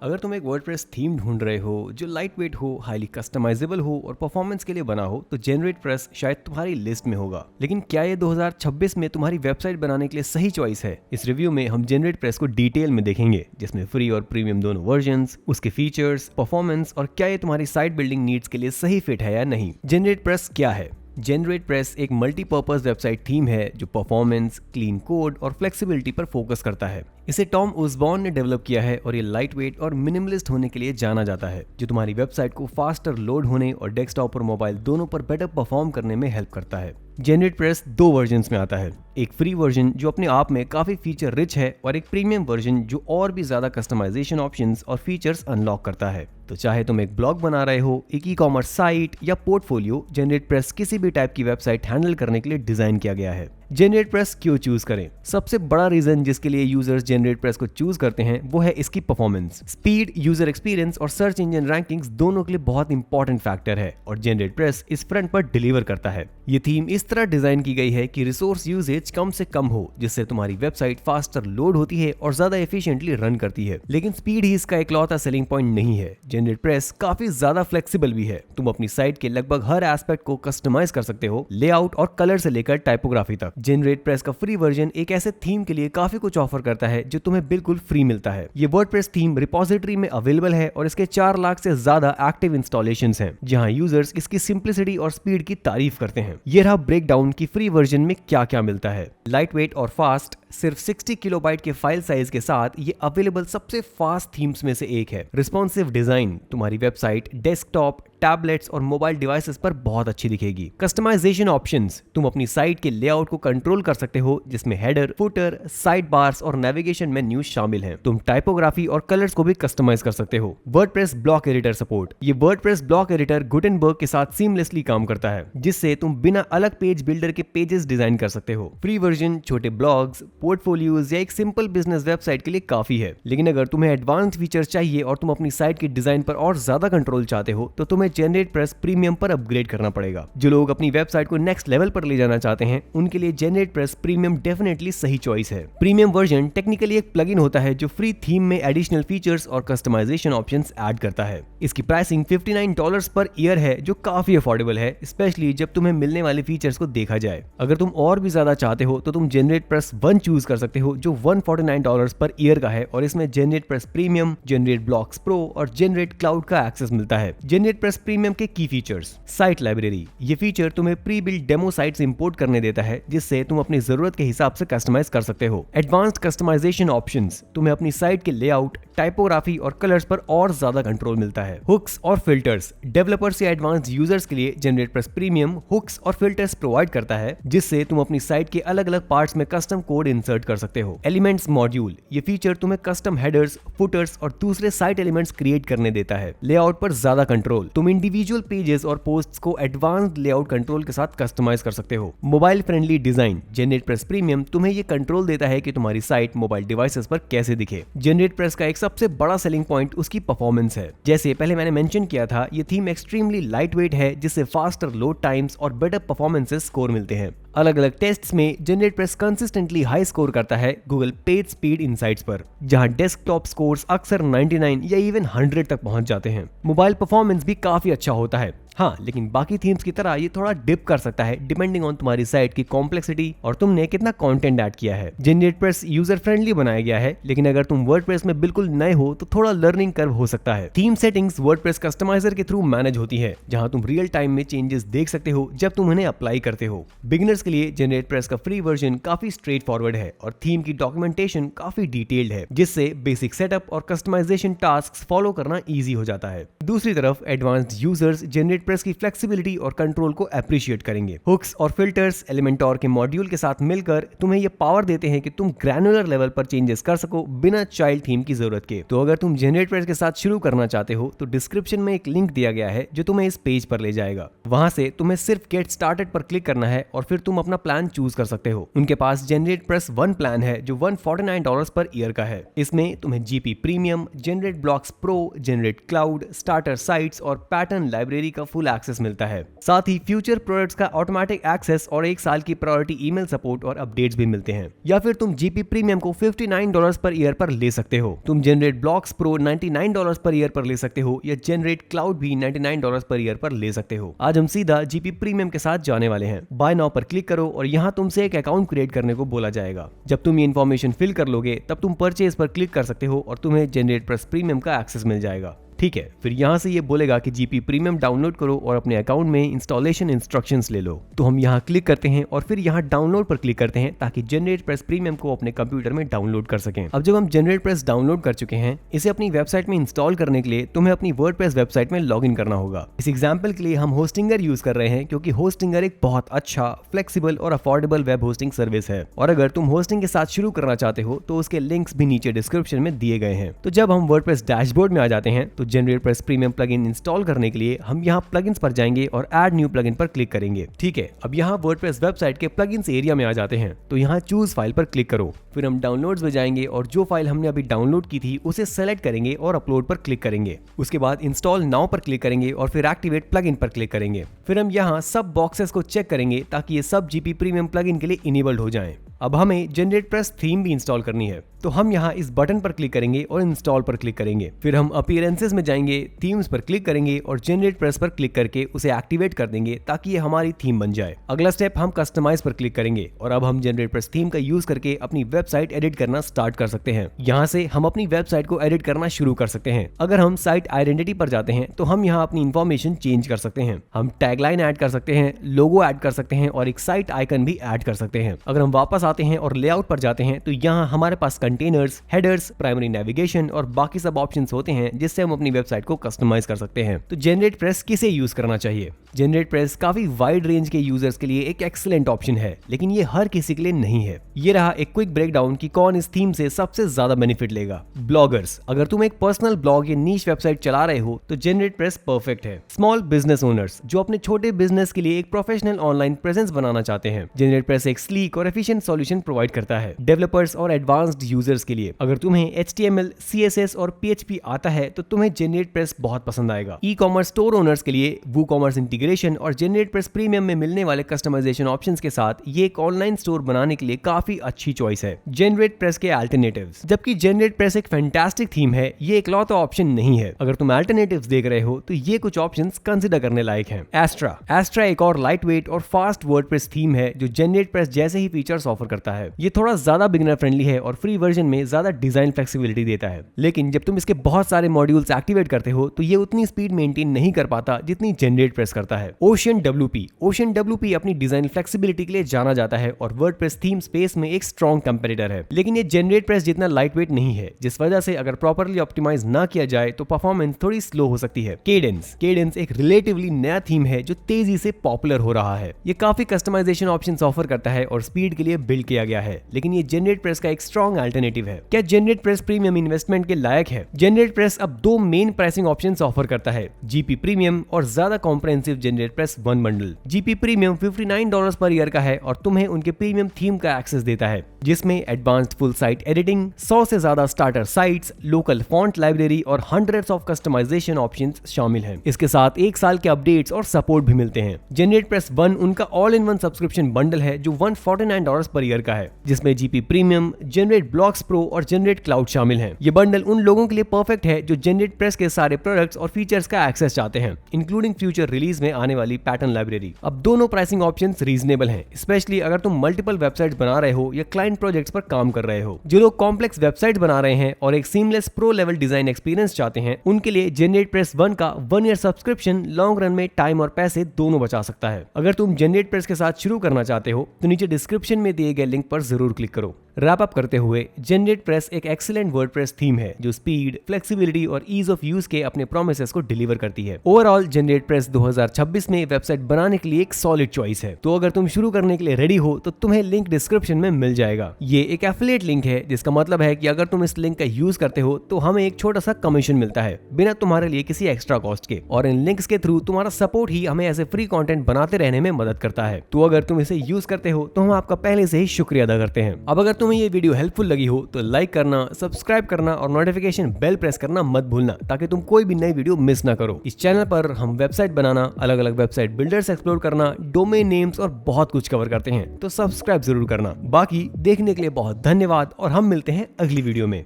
अगर तुम एक वर्डप्रेस थीम ढूंढ रहे हो जो लाइट वेट हो, हाईली कस्टमाइजेबल हो और परफॉर्मेंस के लिए बना हो, तो जेनरेट प्रेस शायद तुम्हारी लिस्ट में होगा। लेकिन क्या ये 2026 में तुम्हारी वेबसाइट बनाने के लिए सही चॉइस है? इस रिव्यू में हम जेनरेट प्रेस को डिटेल में देखेंगे, जिसमें फ्री और प्रीमियम दोनों वर्जन्स, उसके फीचर्स, परफॉर्मेंस और क्या ये तुम्हारी साइट बिल्डिंग नीड्स के लिए सही फिट है या नहीं। जेनरेट प्रेस क्या है? जेनरेट प्रेस एक मल्टीपर्पज वेबसाइट थीम है जो परफॉर्मेंस, क्लीन कोड और फ्लेक्सिबिलिटी पर फोकस करता है। इसे टॉम ओसबॉर्न ने डेवलप किया है और ये लाइट वेट और मिनिमलिस्ट होने के लिए जाना जाता है, जो तुम्हारी वेबसाइट को फास्टर लोड होने और डेस्कटॉप और मोबाइल दोनों पर बेटर परफॉर्म करने में हेल्प करता है। जेनरेट प्रेस दो वर्जन्स में आता है, एक फ्री वर्जन जो अपने आप में काफी फीचर रिच है और एक प्रीमियम वर्जन जो और भी ज्यादा कस्टमाइजेशन ऑप्शंस और फीचर्स अनलॉक करता है। तो चाहे तुम एक ब्लॉग बना रहे हो, एक ई-कॉमर्स साइट या पोर्टफोलियो, जेनरेट प्रेस किसी भी टाइप की वेबसाइट हैंडल करने के लिए डिजाइन किया गया है। जेनरेट प्रेस क्यों चूज करें? सबसे बड़ा रीजन जिसके लिए यूजर्स जेनरेट प्रेस को चूज करते हैं वो है इसकी परफॉर्मेंस। स्पीड, यूजर एक्सपीरियंस और सर्च इंजन रैंकिंग्स दोनों के लिए बहुत इंपॉर्टेंट फैक्टर है और जेनरेट प्रेस इस फ्रंट पर डिलीवर करता है। ये थीम इस तरह डिजाइन की गई है कि रिसोर्स यूजेज कम से कम हो, जिससे तुम्हारी वेबसाइट फास्टर लोड होती है और ज्यादा एफिशिएंटली रन करती है। लेकिन स्पीड ही इसका इकलौता सेलिंग पॉइंट नहीं है। जेनरेट प्रेस काफी ज्यादा फ्लेक्सिबल भी है। तुम अपनी साइट के लगभग हर एस्पेक्ट को कस्टमाइज कर सकते हो, लेआउट और कलर से लेकर टाइपोग्राफी तक। जेनरेट प्रेस का फ्री वर्जन एक ऐसे थीम के लिए काफी कुछ ऑफर करता है जो तुम्हें बिल्कुल फ्री मिलता है। ये वर्डप्रेस थीम रिपोजिटरी में अवेलेबल है और इसके 4 लाख से ज्यादा एक्टिव इंस्टॉलेशंस हैं, जहां यूजर्स इसकी सिंप्लिसिटी और स्पीड की तारीफ करते हैं। ये रहा ब्रेकडाउन की फ्री वर्जन में क्या क्या मिलता है। लाइट वेट और फास्ट, सिर्फ 60 किलोबाइट के फाइल साइज के साथ ये अवेलेबल सबसे फास्ट थीम्स में से एक है। रिस्पॉन्सिव डिजाइन, तुम्हारी वेबसाइट डेस्कटॉप, टैबलेट्स और मोबाइल डिवाइसेस पर बहुत अच्छी दिखेगी। कस्टमाइजेशन ऑप्शंस, तुम अपनी साइट के लेआउट को कंट्रोल कर सकते हो, जिसमें हेडर, फुटर, साइड बार्स और नेविगेशन मेन्यू शामिल हैं। तुम टाइपोग्राफी और कलर्स को भी कस्टमाइज कर सकते हो। वर्डप्रेस ब्लॉक एडिटर सपोर्ट, ये वर्डप्रेस ब्लॉक एडिटर गुटेनबर्ग के साथ सीमलेसली काम करता है, जिससे तुम बिना अलग पेज बिल्डर के पेजेस डिजाइन कर सकते हो। फ्री वर्जन छोटे ब्लॉग्स, पोर्टफोलियोज या एक सिंपल बिजनेस वेबसाइट के लिए काफी है। लेकिन अगर तुम्हें एडवांस फीचर चाहिए और तुम अपनी साइट की डिजाइन पर और ज्यादा कंट्रोल चाहते हो, तो तुम्हें जेनरेट प्रेस प्रीमियम पर अपग्रेड करना पड़ेगा। जो लोग अपनी वेबसाइट को नेक्स्ट लेवल पर ले जाना चाहते हैं, उनके लिए जेनरेट प्रेस प्रीमियम डेफिनेटली सही चॉइस है। प्रीमियम वर्जन टेक्निकली एक प्लगइन होता है जो फ्री थीम में एडिशनल फीचर्स और कस्टमाइजेशन ऑप्शंस ऐड करता है। इसकी प्राइसिंग $59 पर ईयर है, जो काफी अफोर्डेबल है, स्पेशली जब तुम्हें मिलने वाले फीचर्स को देखा जाए। अगर तुम और भी ज्यादा चाहते हो तो तुम जेनरेट प्रेस 1 चूज कर सकते हो, जो $149 पर ईयर का है और इसमें generate press premium, generate blocks pro और जेनरेट क्लाउड का एक्सेस मिलता है। जेनरेट प्रेस प्रीमियम के की फीचर्स, साइट लाइब्रेरी, ये फीचर तुम्हें pre built demo sites import करने देता है, जिससे तुम अपनी जरूरत के हिसाब से कस्टमाइज कर सकते हो। एडवांस्ड कस्टमाइजेशन ऑप्शंस, तुम्हें अपनी साइट के लेआउट, टाइपोग्राफी और कलर्स पर और ज्यादा कंट्रोल मिलता है। हुक्स और फिल्टर्स, डेवलपर्स या एडवांस्ड यूजर्स के लिए जेनरेट प्रेस प्रीमियम हुक्स और फिल्टर्स प्रोवाइड करता है, जिससे तुम अपनी साइट के अलग अलग पार्ट्स में कस्टम कोड इंसर्ट कर सकते हो। एलिमेंट्स मॉड्यूल, ये फीचर तुम्हें कस्टम हेडर्स, फुटर्स और दूसरे साइट एलिमेंट्स क्रिएट करने देता है। लेआउट पर ज्यादा कंट्रोल, तुम इंडिविजुअल पेजेस और पोस्ट्स को एडवांस्ड लेआउट कंट्रोल के साथ कस्टमाइज कर सकते हो। Mobile friendly design, generate press premium तुम्हें ये कंट्रोल देता है कि तुम्हारी साइट मोबाइल डिवाइसेस पर कैसे दिखे। जेनरेट प्रेस का एक सबसे बड़ा सेलिंग पॉइंट उसकी परफॉर्मेंस है। जैसे पहले मैंने मेंशन किया था, ये थीम एक्सट्रीमली लाइट वेट है, जिससे फास्टर लोड टाइम्स और बेटर परफॉर्मेंसेस स्कोर मिलते हैं। अलग अलग टेस्ट्स में generate press consistently high score करता है गूगल पेज स्पीड इनसाइट्स पर, जहां डेस्कटॉप स्कोर्स अक्सर 99 या इवन 100 तक पहुंच जाते हैं। मोबाइल परफॉर्मेंस भी काफी अच्छा होता है। हाँ, लेकिन बाकी थीम्स की तरह ये थोड़ा डिप कर सकता है डिपेंडिंग ऑन तुम्हारी साइट की कॉम्प्लेक्सिटी और तुमने कितना कंटेंट ऐड किया है। जेनरेट प्रेस यूजर फ्रेंडली बनाया गया है, लेकिन अगर तुम वर्डप्रेस में बिल्कुल नए हो तो थोड़ा लर्निंग कर्व हो सकता है। थीम सेटिंग्स वर्डप्रेस कस्टमाइजर के थ्रू मैनेज होती है, जहां तुम रियल टाइम में चेंजेस देख सकते हो जब तुम उन्हें अप्लाई करते हो। बिगिनर्स के लिए जेनरेट प्रेस का फ्री वर्जन काफी स्ट्रेट फॉरवर्ड है और थीम की डॉक्यूमेंटेशन काफी डिटेल्ड है, जिससे बेसिक सेटअप और कस्टमाइजेशन टास्क फॉलो करना ईजी हो जाता है। दूसरी तरफ एडवांस्ड यूजर्स जेनरेट प्रेस की फ्लेक्सिबिलिटी और कंट्रोल को अप्रिशिएट करेंगे। हुक्स और फिल्टर्स एलिमेंटोर के मॉड्यूल के साथ मिलकर तुम्हें ये पावर देते हैं कि तुम ग्रैनुलर लेवल पर चेंजेस कर सको बिना चाइल्ड थीम की जरूरत के। तो अगर तुम जेनरेट प्रेस के साथ शुरू करना चाहते हो तो डिस्क्रिप्शन में एक लिंक दिया गया है जो तुम्हें इस पेज पर ले जाएगा। वहां से तुम्हें सिर्फ गेट स्टार्टेड पर क्लिक करना है और फिर तुम अपना प्लान चूज कर सकते हो। उनके पास जेनरेट प्रेस 1 प्लान है जो $149 पर ईयर का है। इसमें तुम्हें GP premium, generate blocks pro, generate cloud, starter sites और पैटर्न लाइब्रेरी का फुल एक्सेस मिलता है। साथ ही फ्यूचर प्रोडक्ट्स का ऑटोमेटिक एक्सेस और 1 साल की प्रायोरिटी ईमेल सपोर्ट और अपडेट्स भी मिलते हैं। या फिर तुम जीपी प्रीमियम को $59 पर ईयर पर ले सकते हो। तुम generate blocks pro $99 per year पर ले सकते हो या जनरेट क्लाउड भी $99 पर ईयर पर ले सकते हो। आज हम सीधा जीपी प्रीमियम के साथ जाने वाले हैं। बाय नाउ पर क्लिक करो और यहाँ तुमसे एक अकाउंट क्रिएट करने को बोला जाएगा। जब तुम ये इन्फॉर्मेशन फिल कर लोगे तब तुम परचेज पर क्लिक कर सकते हो और तुम्हें जनरेट प्रेस प्रीमियम का एक्सेस मिल जाएगा। ठीक है, फिर यहाँ से ये बोलेगा कि जीपी प्रीमियम डाउनलोड करो और अपने अकाउंट में इंस्टॉलेशन इंस्ट्रक्शंस ले लो। तो हम यहाँ क्लिक करते हैं और फिर यहाँ डाउनलोड पर क्लिक करते हैं ताकि जनरेट प्रेस प्रीमियम को अपने कंप्यूटर में डाउनलोड कर सकें। अब जब हम जनरेट प्रेस डाउनलोड कर चुके हैं, इसे अपनी वेबसाइट में इंस्टॉल करने के लिए तुम्हें अपनी वर्डप्रेस वेबसाइट में लॉग इन करना होगा। इस एग्जाम्पल के लिए हम होस्टिंगर यूज कर रहे हैं क्योंकि होस्टिंगर एक बहुत अच्छा, फ्लेक्सिबल और अफोर्डेबल वेब होस्टिंग सर्विस है। और अगर तुम होस्टिंग के साथ शुरू करना चाहते हो तो उसके लिंक्स भी नीचे डिस्क्रिप्शन में दिए गए हैं। तो जब हम वर्डप्रेस डैशबोर्ड में आ जाते हैं तो generate press premium plugin install करने के लिए हम यहाँ प्लगइन्स पर जाएंगे और ऐड न्यू प्लगइन पर क्लिक करेंगे। ठीक है, अब यहाँ वर्डप्रेस वेबसाइट के प्लगइन्स एरिया में आ जाते हैं। तो यहाँ चूज फाइल पर क्लिक करो। फिर हम डाउनलोड्स में जाएंगे और जो फाइल हमने अभी डाउनलोड की थी उसे सेलेक्ट करेंगे और अपलोड पर क्लिक करेंगे। उसके बाद इंस्टॉल नाउ पर क्लिक करेंगे और फिर एक्टिवेट प्लगइन पर क्लिक करेंगे। फिर हम यहाँ सब बॉक्सेस को चेक करेंगे ताकि ये सब जीपी प्रीमियम प्लगइन के लिए इनेबल्ड हो जाएं। अब हमें जनरेट प्रेस थीम भी इंस्टॉल करनी है, तो हम यहाँ इस बटन पर क्लिक करेंगे और इंस्टॉल पर क्लिक करेंगे। फिर हम अपीयरेंसेस में जाएंगे, थीम्स पर क्लिक करेंगे और जनरेट प्रेस पर क्लिक करके उसे एक्टिवेट कर देंगे ताकि ये हमारी थीम बन जाए। अगला स्टेप हम कस्टमाइज पर क्लिक करेंगे और अब हम जनरेट प्रेस थीम का यूज करके अपनी वेबसाइट एडिट करना स्टार्ट कर सकते हैं। यहाँ से हम अपनी वेबसाइट को एडिट करना शुरू कर सकते हैं। अगर हम साइट आइडेंटिटी पर जाते हैं तो हम यहाँ अपनी इंफॉर्मेशन चेंज कर सकते हैं। हम टैगलाइन ऐड कर सकते हैं, लोगो ऐड कर सकते हैं और एक साइट आइकन भी ऐड कर सकते हैं। अगर हम वापस आते हैं और लेआउट पर जाते हैं तो यहाँ हमारे पास कंटेनर्स, हेडर्स, प्राइमरी नेविगेशन और बाकी सब ऑप्शंस होते हैं जिससे हम अपनी वेबसाइट को कस्टमाइज कर सकते हैं। तो जनरेट प्रेस किसे यूज करना चाहिए? जनरेट प्रेस काफी वाइड रेंज के यूजर्स के लिए एक एक्सीलेंट ऑप्शन है, लेकिन ये हर किसी के लिए नहीं है। ये रहा एक क्विक ब्रेकडाउन कि कौन इस थीम से सबसे ज्यादा बेनिफिट लेगा। ब्लॉगर्स, अगर तुम एक पर्सनल ब्लॉग या नीश वेबसाइट चला रहे हो तो जनरेट प्रेस परफेक्ट है। स्मॉल बिजनेस ओनर्स जो अपने छोटे बिजनेस के लिए एक प्रोफेशनल ऑनलाइन प्रेजेंस बनाना चाहते हैं, जनरेट प्रेस एक स्लीक और एफिशिएंट सॉल्यूशन प्रोवाइड करता है। डेवलपर्स और एडवांस्ड यूजर्स के लिए, अगर तुम्हें HTML, CSS और PHP आता है तो तुम्हें जनरेट प्रेस बहुत पसंद आएगा। ई कॉमर्स स्टोर ओनर्स के लिए वूकॉमर्स इंटीग्रेशन और जनरेट प्रेस प्रीमियम में मिलने वाले कस्टमाइजेशन ऑप्शंस के साथ ये एक ऑनलाइन स्टोर बनाने के लिए काफी अच्छी चॉइस है। जनरेट प्रेस के अल्टरनेटिव्स, जबकि जनरेट प्रेस एक फैंटास्टिक थीम है, ये एक लौता ऑप्शन नहीं है। अगर तुम अल्टरनेटिव्स देख रहे हो तो ये कुछ ऑप्शंस कंसिडर करने लायक हैं। एस्ट्रा एक और लाइट वेट और फास्ट वर्डप्रेस थीम है जो जनरेट प्रेस जैसे ही फीचर्स ऑफर करता है। ये थोड़ा ज्यादा बिगिनर फ्रेंडली है और फ्री वर्जन में ज्यादा डिजाइन फ्लेक्सिबिलिटी देता है, लेकिन जब तुम इसके बहुत सारे मॉड्यूल्स एक्टिवेट करते हो तो ये उतनी स्पीड मेंटेन नहीं कर पाता जितनी जनरेट प्रेस करता है। ओशन डब्ल्यूपी अपनी डिजाइन फ्लेक्सिबिलिटी के लिए जाना जाता है और वर्डप्रेस थीम स्पेस में एक स्ट्रॉन्ग कंपेटिटर है, लेकिन ये जनरेट प्रेस जितना लाइट वेट नहीं है, जिस वजह से अगर प्रॉपर्ली ऑप्टिमाइज ना किया जाए तो परफॉर्मेंस थोड़ी स्लो हो सकती है। केडेंस एक रिलेटिवली नया थीम है जो तेजी से पॉपुलर हो रहा है। ये काफी कस्टमाइजेशन ऑप्शंस ऑफर करता है और स्पीड के लिए बिल्ड किया गया है, लेकिन ये जनरेट प्रेस का एक स्ट्रॉन्ग अल्टरनेटिव है। क्या जनरेट प्रेस प्रीमियम इन्वेस्टमेंट के लायक है? जनरेट प्रेस अब दो मेन प्राइसिंग ऑप्शंस ऑफर करता है, जीपी प्रीमियम और ज्यादा comprehensive generate press one bundle. GP premium $59 per year का है और तुम्हें उनके प्रीमियम थीम का एक्सेस देता है, जिसमें एडवांस्ड फुल साइट एडिटिंग, 100 से ज्यादा starter sites, local font library और हंड्रेड्स ऑफ कस्टमाइजेशन ऑप्शंस शामिल हैं। इसके साथ 1 साल के अपडेट्स और सपोर्ट भी मिलते हैं। जनरेट प्रेस वन उनका all in one subscription bundle है जो $149 पर ईयर का है, जिसमें GP premium, generate blocks pro और जनरेट क्लाउड शामिल हैं। ये बंडल उन लोगों के लिए परफेक्ट है जो जनरेट प्रेस के सारे प्रोडक्ट्स और फीचर्स का एक्सेस चाहते हैं, इंक्लूडिंग फ्यूचर रिलीज में आने वाली पैटर्न लाइब्रेरी। अब दोनों प्राइसिंग ऑप्शंस रीजनेबल हैं, स्पेशली अगर तुम मल्टीपल वेबसाइट्स बना रहे हो या क्लाइंट प्रोजेक्ट्स पर काम कर रहे हो। जो लोग कॉम्प्लेक्स वेबसाइट बना रहे हैं और एक seamless pro level design experience चाहते हैं, उनके लिए जनरेट प्रेस वन का 1 ईयर सब्सक्रिप्शन लॉन्ग रन में टाइम और पैसे दोनों बचा सकता है। अगर तुम जनरेट प्रेस के साथ शुरू करना चाहते हो तो नीचे डिस्क्रिप्शन में दिए गए लिंक पर जरूर क्लिक करो। रैप अप करते हुए, जनरेट प्रेस एक एक्सीलेंट वर्डप्रेस थीम है जो स्पीड, फ्लेक्सिबिलिटी और ईज ऑफ यूज के अपने प्रोमिसेस को डिलीवर करती है। ओवरऑल जनरेट प्रेस 2026 में वेबसाइट बनाने के लिए एक सॉलिड चॉइस है। तो अगर तुम शुरू करने के लिए रेडी हो तो तुम्हें लिंक डिस्क्रिप्शन में मिल जाएगा। ये एक एफिलिएट लिंक है, जिसका मतलब है कि अगर तुम इस लिंक का यूज करते हो तो हमें एक छोटा सा कमीशन मिलता है बिना तुम्हारे लिए किसी एक्स्ट्रा कॉस्ट के, और इन लिंक्स के थ्रू तुम्हारा सपोर्ट ही हमें ऐसे फ्री कंटेंट बनाते रहने में मदद करता है। तो अगर तुम इसे यूज करते हो तो हम आपका पहले से ही शुक्रिया अदा करते हैं। अब अगर तुम तुम्हें ये वीडियो हेल्पफुल लगी हो तो लाइक करना, सब्सक्राइब करना और नोटिफिकेशन बेल प्रेस करना मत भूलना, ताकि तुम कोई भी नई वीडियो मिस ना करो। इस चैनल पर हम वेबसाइट बनाना, अलग अलग वेबसाइट बिल्डर्स एक्सप्लोर करना, डोमेन नेम्स और बहुत कुछ कवर करते हैं, तो सब्सक्राइब जरूर करना। बाकी देखने के लिए बहुत धन्यवाद और हम मिलते हैं अगली वीडियो में।